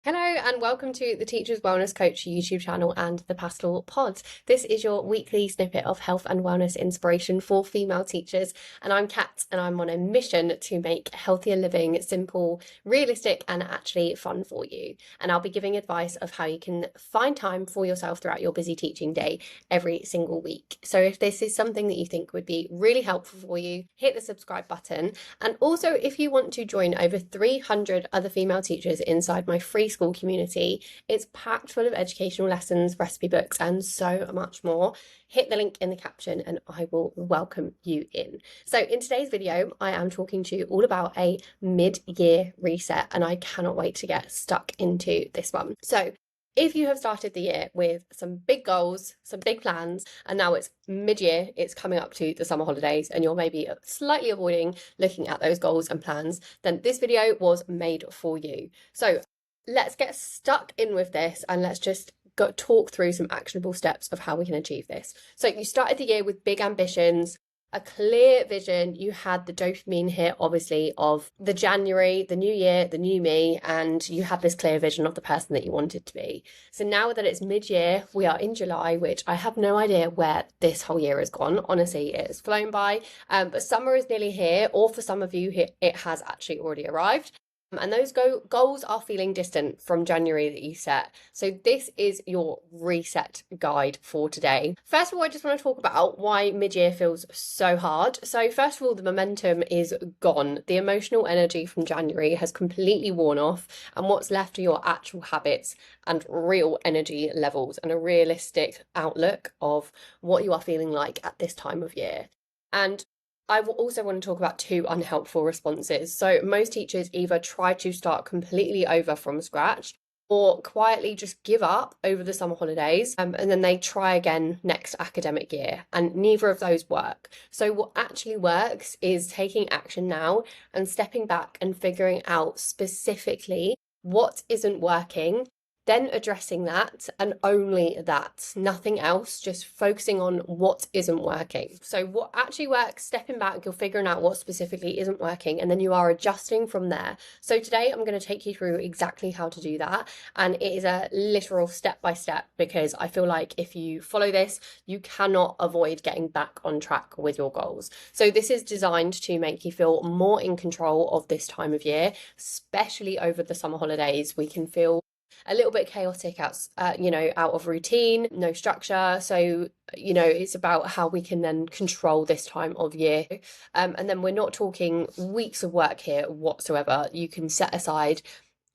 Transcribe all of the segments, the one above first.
Hello and welcome to the Teacher's Wellness Coach YouTube channel and the PASTEL Pods. This is your weekly snippet of health and wellness inspiration for female teachers. And I'm Kat and I'm on a mission to make healthier living simple, realistic and actually fun for you. And I'll be giving advice of how you can find time for yourself throughout your busy teaching day every single week. So if this is something that you think would be really helpful for you, hit the subscribe button. And also if you want to join over 300 other female teachers inside my free school community, it's packed full of educational lessons, recipe books and so much more. Hit the link in the caption and I will welcome you in. So in today's video I am talking to you all about a mid-year reset and I cannot wait to get stuck into this one. So if you have started the year with some big goals, some big plans, and now it's mid-year, it's coming up to the summer holidays, and you're maybe slightly avoiding looking at those goals and plans, then this video was made for you. So let's get stuck in with this and let's just talk through some actionable steps of how we can achieve this. So you started the year with big ambitions, a clear vision. You had the dopamine hit, obviously, of the January, the new year, the new me, and you had this clear vision of the person that you wanted to be. So now that it's mid-year, we are in July, which I have no idea where this whole year has gone. Honestly, it has flown by, but summer is nearly here, or for some of you, it has actually already arrived. And those goals are feeling distant from January that you set. So this is your reset guide for today. First of all, I just want to talk about why mid-year feels so hard. So first of all, the momentum is gone. The emotional energy from January has completely worn off. And what's left are your actual habits and real energy levels and a realistic outlook of what you are feeling like at this time of year. And I will also want to talk about two unhelpful responses. So most teachers either try to start completely over from scratch or quietly just give up over the summer holidays and then they try again next academic year, and neither of those work. So what actually works is taking action now and stepping back and figuring out specifically what isn't working, then addressing that and only that, nothing else, just focusing on what isn't working. So what actually works, stepping back, you're figuring out what specifically isn't working, and then you are adjusting from there. So today I'm going to take you through exactly how to do that. And it is a literal step-by-step, because I feel like if you follow this, you cannot avoid getting back on track with your goals. So this is designed to make you feel more in control of this time of year, especially over the summer holidays. We can feel a little bit chaotic out of routine, no structure. So, it's about how we can then control this time of year. And then we're not talking weeks of work here whatsoever. You can set aside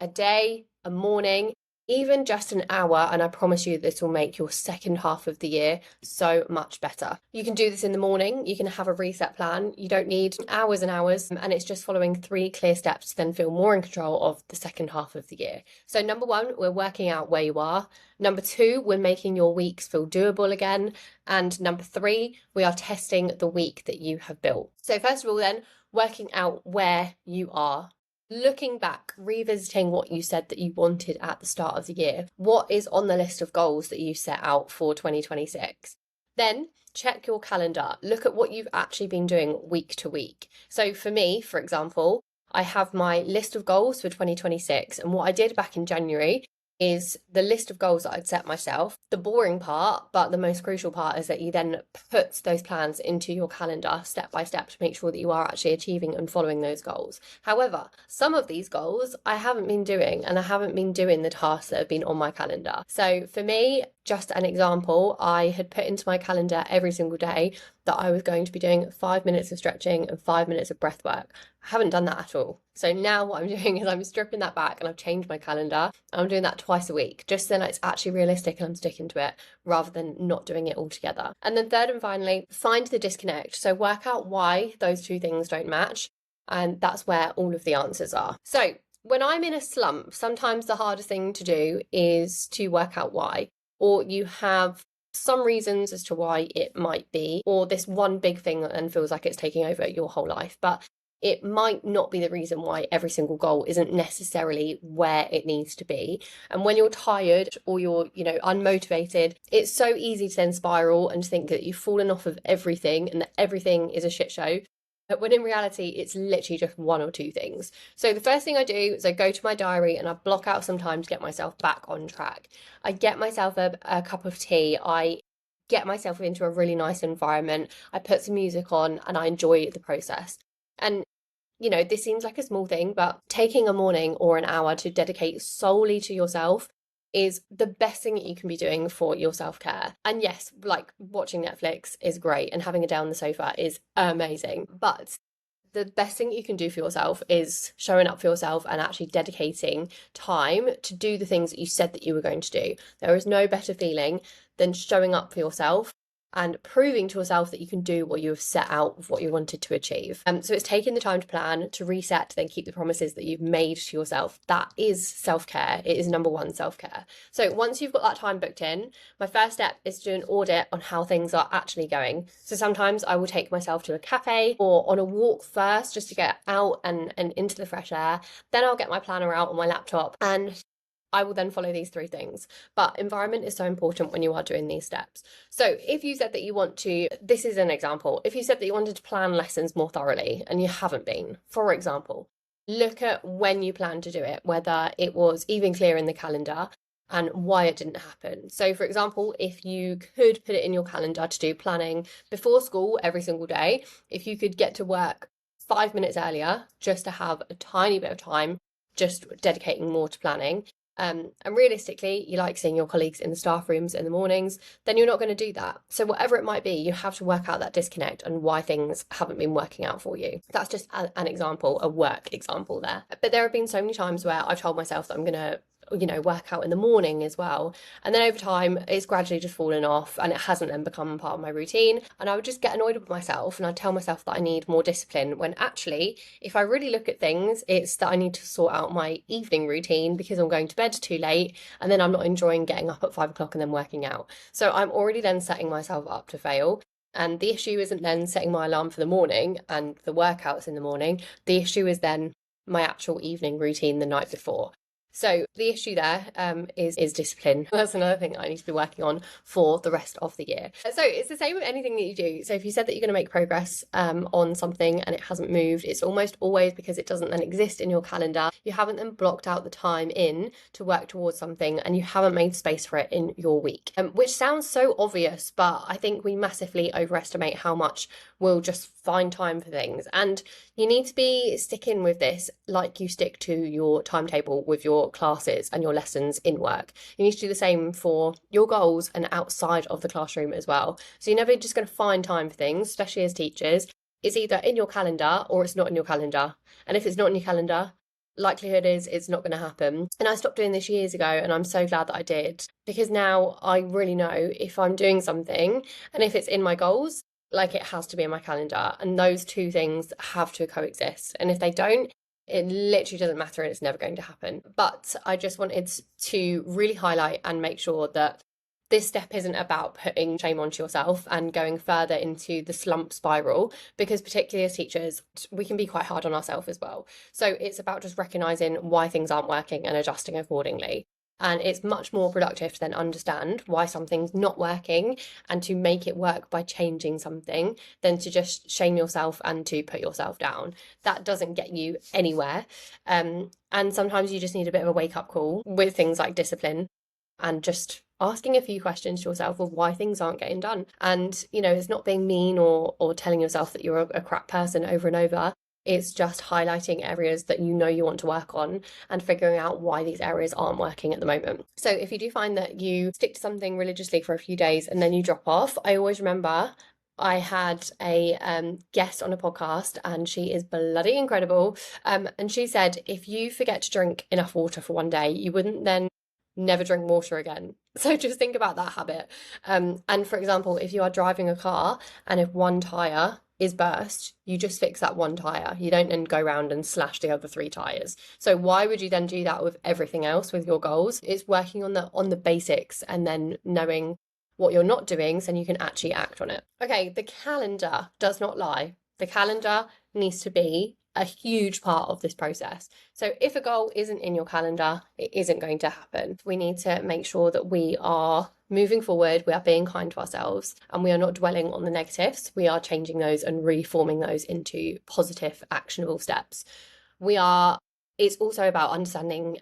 a day, a morning, even just an hour, and I promise you this will make your second half of the year so much better. You can do this in the morning. You can have a reset plan. You don't need hours and hours, and it's just following 3 clear steps to then feel more in control of the second half of the year. So number 1, we're working out where you are. Number 2, we're making your weeks feel doable again. And number 3, we are testing the week that you have built. So first of all then, working out where you are. Looking back, revisiting what you said that you wanted at the start of the year. What is on the list of goals that you set out for 2026? Then check your calendar. Look at what you've actually been doing week to week. So for me, for example, I have my list of goals for 2026. And what I did back in January is the list of goals that I'd set myself. The boring part, but the most crucial part, is that you then put those plans into your calendar step by step to make sure that you are actually achieving and following those goals. However, some of these goals I haven't been doing, and I haven't been doing the tasks that have been on my calendar. So for me, just an example, I had put into my calendar every single day that I was going to be doing 5 minutes of stretching and 5 minutes of breath work. I haven't done that at all. So now what I'm doing is I'm stripping that back and I've changed my calendar. I'm doing that twice a week, just so that it's actually realistic and I'm sticking to it rather than not doing it altogether. And then third and finally, find the disconnect. So work out why those two things don't match. And that's where all of the answers are. So when I'm in a slump, sometimes the hardest thing to do is to work out why. Or you have some reasons as to why it might be, or this one big thing and feels like it's taking over your whole life. But it might not be the reason why every single goal isn't necessarily where it needs to be. And when you're tired or you're, unmotivated, it's so easy to then spiral and think that you've fallen off of everything and that everything is a shit show. when in reality, it's literally just one or two things. So the first thing I do is I go to my diary and I block out some time to get myself back on track. I get myself a cup of tea. I get myself into a really nice environment. I put some music on and I enjoy the process. And this seems like a small thing, but taking a morning or an hour to dedicate solely to yourself is the best thing that you can be doing for your self-care. And yes, like watching Netflix is great and having a day on the sofa is amazing. But the best thing you can do for yourself is showing up for yourself and actually dedicating time to do the things that you said that you were going to do. There is no better feeling than showing up for yourself and proving to yourself that you can do what you have set out of what you wanted to achieve. So it's taking the time to plan, to reset, then keep the promises that you've made to yourself. That is self-care. It is number one self-care. So once you've got that time booked in, my first step is to do an audit on how things are actually going. So sometimes I will take myself to a cafe or on a walk first just to get out and into the fresh air. Then I'll get my planner out on my laptop and I will then follow these three things. But environment is so important when you are doing these steps. So if you said that you want to, this is an example, if you said that you wanted to plan lessons more thoroughly and you haven't been, for example, look at when you plan to do it, whether it was even clear in the calendar and why it didn't happen. So for example, if you could put it in your calendar to do planning before school every single day, if you could get to work 5 minutes earlier just to have a tiny bit of time just dedicating more to planning, and realistically, you like seeing your colleagues in the staff rooms in the mornings, then you're not going to do that. So whatever it might be, you have to work out that disconnect and why things haven't been working out for you. That's just an example, a work example there. But there have been so many times where I've told myself that I'm going to work out in the morning as well. And then over time, it's gradually just fallen off and it hasn't then become part of my routine. And I would just get annoyed with myself and I'd tell myself that I need more discipline when actually, if I really look at things, it's that I need to sort out my evening routine because I'm going to bed too late and then I'm not enjoying getting up at 5 o'clock and then working out. So I'm already then setting myself up to fail. And the issue isn't then setting my alarm for the morning and the workouts in the morning. The issue is then my actual evening routine the night before. So the issue there is discipline. That's another thing that I need to be working on for the rest of the year. So it's the same with anything that you do. So if you said that you're going to make progress on something and it hasn't moved, it's almost always because it doesn't then exist in your calendar. You haven't then blocked out the time in to work towards something and you haven't made space for it in your week, which sounds so obvious, but I think we massively overestimate how much we'll just find time for things. And you need to be sticking with this like you stick to your timetable with your classes and your lessons in work. You need to do the same for your goals and outside of the classroom as well. So you're never just going to find time for things, especially as teachers. It's either in your calendar or it's not in your calendar. And if it's not in your calendar, likelihood is it's not going to happen. And I stopped doing this years ago and I'm so glad that I did, because now I really know if I'm doing something and if it's in my goals, like it has to be in my calendar, and those two things have to coexist. And if they don't, it literally doesn't matter and it's never going to happen. But I just wanted to really highlight and make sure that this step isn't about putting shame onto yourself and going further into the slump spiral, because particularly as teachers, we can be quite hard on ourselves as well. So it's about just recognizing why things aren't working and adjusting accordingly. And it's much more productive to then understand why something's not working and to make it work by changing something than to just shame yourself and to put yourself down. That doesn't get you anywhere. And sometimes you just need a bit of a wake-up call with things like discipline and just asking a few questions to yourself of why things aren't getting done. And, it's not being mean or telling yourself that you're a crap person over and over. It's just highlighting areas that you want to work on and figuring out why these areas aren't working at the moment. So if you do find that you stick to something religiously for a few days and then you drop off, I always remember I had a guest on a podcast and she is bloody incredible. And she said, if you forget to drink enough water for one day, you wouldn't then never drink water again. So just think about that habit. And for example, if you are driving a car and if one tyre is burst, you just fix that one tyre. You don't then go around and slash the other 3 tyres. So why would you then do that with everything else, with your goals? It's working on the basics and then knowing what you're not doing so you can actually act on it. Okay, the calendar does not lie. The calendar needs to be a huge part of this process. So if a goal isn't in your calendar, it isn't going to happen. We need to make sure that we are moving forward, we are being kind to ourselves, and we are not dwelling on the negatives. We are changing those and reforming those into positive, actionable steps. It's also about understanding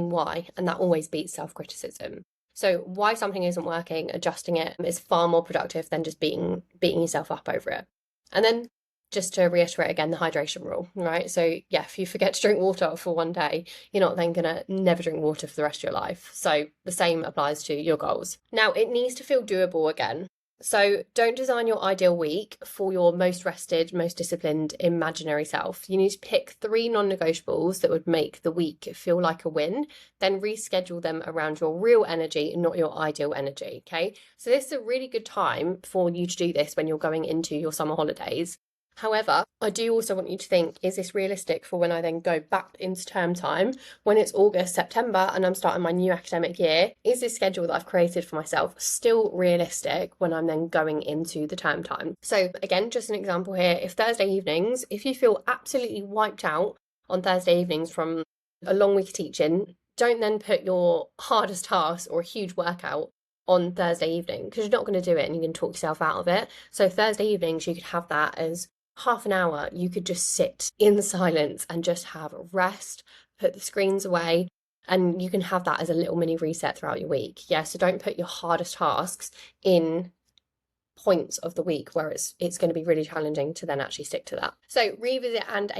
why, and that always beats self-criticism. So why something isn't working, adjusting it is far more productive than just beating yourself up over it. And then just to reiterate again, the hydration rule, right? So yeah, if you forget to drink water for one day, you're not then gonna never drink water for the rest of your life. So the same applies to your goals. Now, it needs to feel doable again. So don't design your ideal week for your most rested, most disciplined imaginary self. You need to pick 3 non-negotiables that would make the week feel like a win, then reschedule them around your real energy, not your ideal energy, okay? So this is a really good time for you to do this when you're going into your summer holidays. However, I do also want you to think, is this realistic for when I then go back into term time, when it's August, September, and I'm starting my new academic year? Is this schedule that I've created for myself still realistic when I'm then going into the term time? So again, just an example here, if Thursday evenings, if you feel absolutely wiped out on Thursday evenings from a long week of teaching, don't then put your hardest task or a huge workout on Thursday evening, because you're not going to do it and you can talk yourself out of it. So Thursday evenings, you could have that as half an hour. You could just sit in silence and just have rest, put the screens away, and you can have that as a little mini reset throughout your week. Yeah, so don't put your hardest tasks in points of the week where it's going to be really challenging to then actually stick to that. So revisit and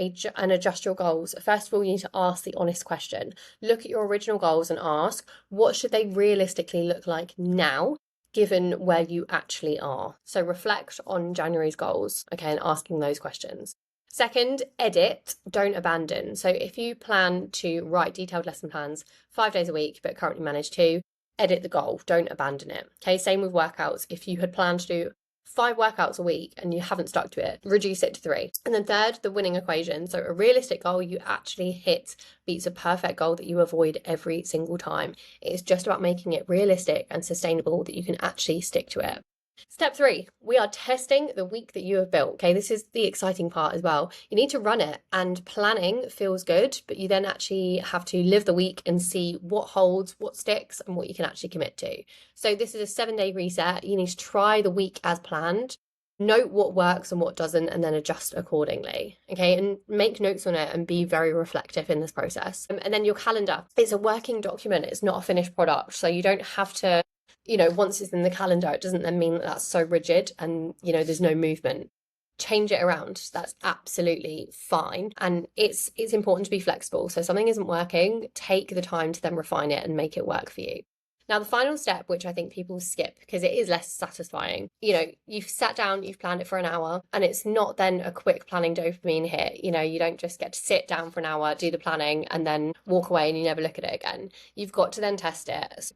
adjust your goals. First of all, you need to ask the honest question. Look at your original goals and ask, what should they realistically look like now, given where you actually are? So reflect on January's goals, okay, and asking those questions. Second, edit, don't abandon. So if you plan to write detailed lesson plans 5 days a week, but currently manage 2, edit the goal, don't abandon it. Okay, same with workouts. If you had planned to do 5 workouts a week and you haven't stuck to it, reduce it to 3. And then third, the winning equation. So a realistic goal you actually hit beats a perfect goal that you avoid every single time. It's just about making it realistic and sustainable that you can actually stick to it. Step 3, we are testing the week that you have built. Okay, this is the exciting part as well. You need to run it, and planning feels good, but you then actually have to live the week and see what holds, what sticks, and what you can actually commit to. So this is a 7-day reset. You need to try the week as planned, note what works and what doesn't, and then adjust accordingly. Okay, and make notes on it and be very reflective in this process. And then your calendar, it's a working document. It's not a finished product. So you don't have to, once it's in the calendar, it doesn't then mean that that's so rigid and, there's no movement. Change it around. That's absolutely fine. And it's important to be flexible. So if something isn't working, take the time to then refine it and make it work for you. Now, the final step, which I think people skip because it is less satisfying, you've sat down, you've planned it for an hour, and it's not then a quick planning dopamine hit. You don't just get to sit down for an hour, do the planning, and then walk away and you never look at it again. You've got to then test it.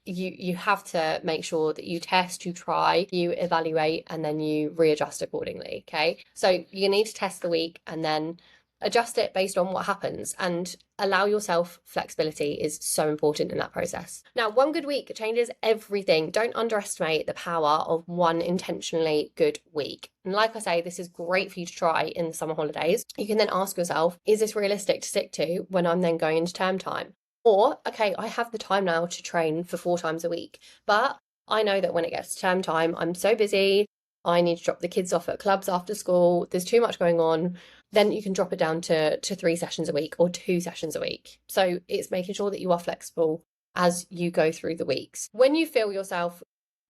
You have to make sure that you test, you try, you evaluate, and then you readjust accordingly. Okay, so you need to test the week and then adjust it based on what happens, and allow yourself flexibility is so important in that process. Now, one good week changes everything. Don't underestimate the power of one intentionally good week. And like I say, this is great for you to try in the summer holidays. You can then ask yourself, is this realistic to stick to when I'm then going into term time? Or, okay, I have the time now to train for 4 times a week, but I know that when it gets to term time, I'm so busy, I need to drop the kids off at clubs after school, there's too much going on. Then you can drop it down to 3 sessions a week or 2 sessions a week. So it's making sure that you are flexible as you go through the weeks. When you feel yourself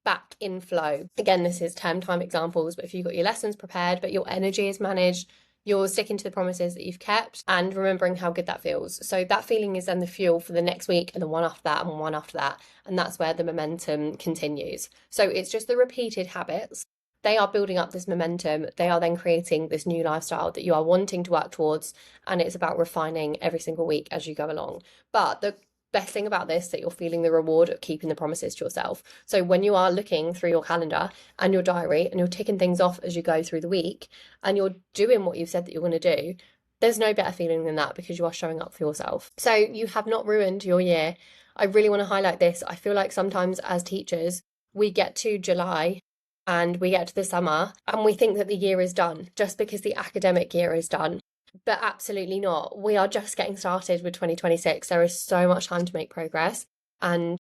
back in flow, again, this is term time examples, but if you've got your lessons prepared, but your energy is managed, you're sticking to the promises that you've kept and remembering how good that feels. So that feeling is then the fuel for the next week and the one after that and one after that. And that's where the momentum continues. So it's just the repeated habits. They are building up this momentum. They are then creating this new lifestyle that you are wanting to work towards. And it's about refining every single week as you go along. But the best thing about this, that you're feeling the reward of keeping the promises to yourself. So when you are looking through your calendar and your diary and you're ticking things off as you go through the week and you're doing what you've said that you're going to do, there's no better feeling than that, because you are showing up for yourself. So you have not ruined your year. I really want to highlight this. I feel like sometimes as teachers, we get to July and we get to the summer and we think that the year is done just because the academic year is done. But absolutely not. We are just getting started with 2026. There is so much time to make progress. And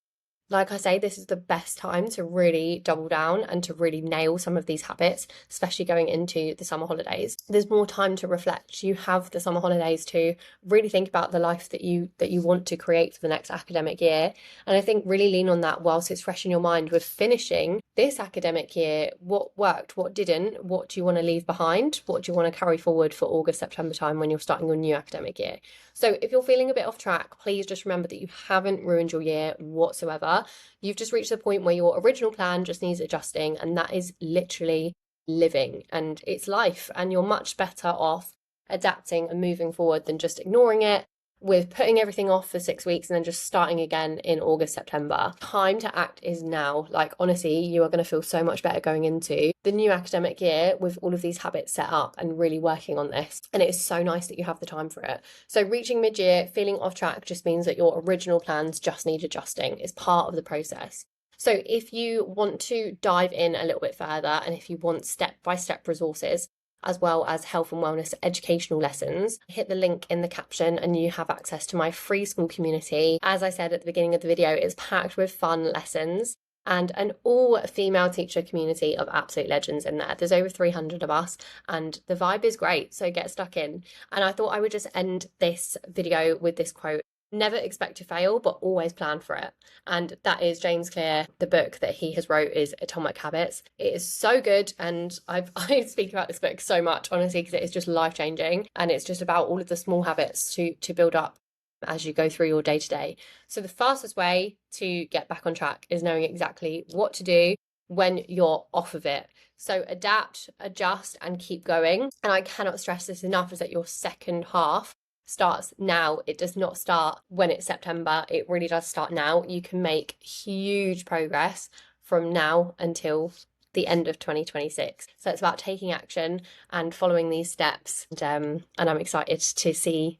like I say, this is the best time to really double down and to really nail some of these habits, especially going into the summer holidays. There's more time to reflect. You have the summer holidays to really think about the life that you want to create for the next academic year. And I think really lean on that whilst it's fresh in your mind with finishing this academic year. What worked, what didn't, what do you want to leave behind? What do you want to carry forward for August, September time when you're starting your new academic year? So if you're feeling a bit off track, please just remember that you haven't ruined your year whatsoever. You've just reached the point where your original plan just needs adjusting, and that is literally living, and it's life, and you're much better off adapting and moving forward than just ignoring it, with putting everything off for 6 weeks and then just starting again in August, September. Time to act is now. Like, honestly, you are going to feel so much better going into the new academic year with all of these habits set up and really working on this. And it is so nice that you have the time for it. So reaching mid-year, feeling off track just means that your original plans just need adjusting. It's part of the process. So if you want to dive in a little bit further, and if you want step-by-step resources, as well as health and wellness educational lessons, hit the link in the caption and you have access to my free school community. As I said at the beginning of the video, it's packed with fun lessons and an all-female teacher community of absolute legends in there. There's over 300 of us and the vibe is great, so get stuck in. And I thought I would just end this video with this quote: "Never expect to fail, but always plan for it." And that is James Clear. The book that he has wrote is Atomic Habits. It is so good, and I speak about this book so much, honestly, because it is just life-changing, and it's just about all of the small habits to build up as you go through your day-to-day. So the fastest way to get back on track is knowing exactly what to do when you're off of it. So adapt, adjust, and keep going. And I cannot stress this enough, is that your second half starts now. It does not start when it's September. It really does start now. You can make huge progress from now until the end of 2026. So it's about taking action and following these steps. And I'm excited to see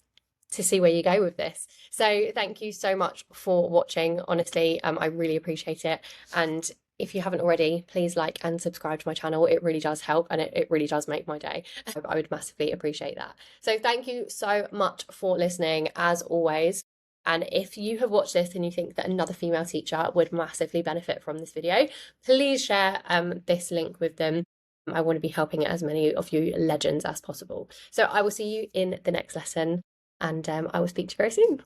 where you go with this. So thank you so much for watching. Honestly, I really appreciate it. And if you haven't already, please like and subscribe to my channel. It really does help, and it really does make my day. I would massively appreciate that. So thank you so much for listening, as always. And if you have watched this and you think that another female teacher would massively benefit from this video, please share this link with them. I want to be helping as many of you legends as possible. So I will see you in the next lesson, and I will speak to you very soon.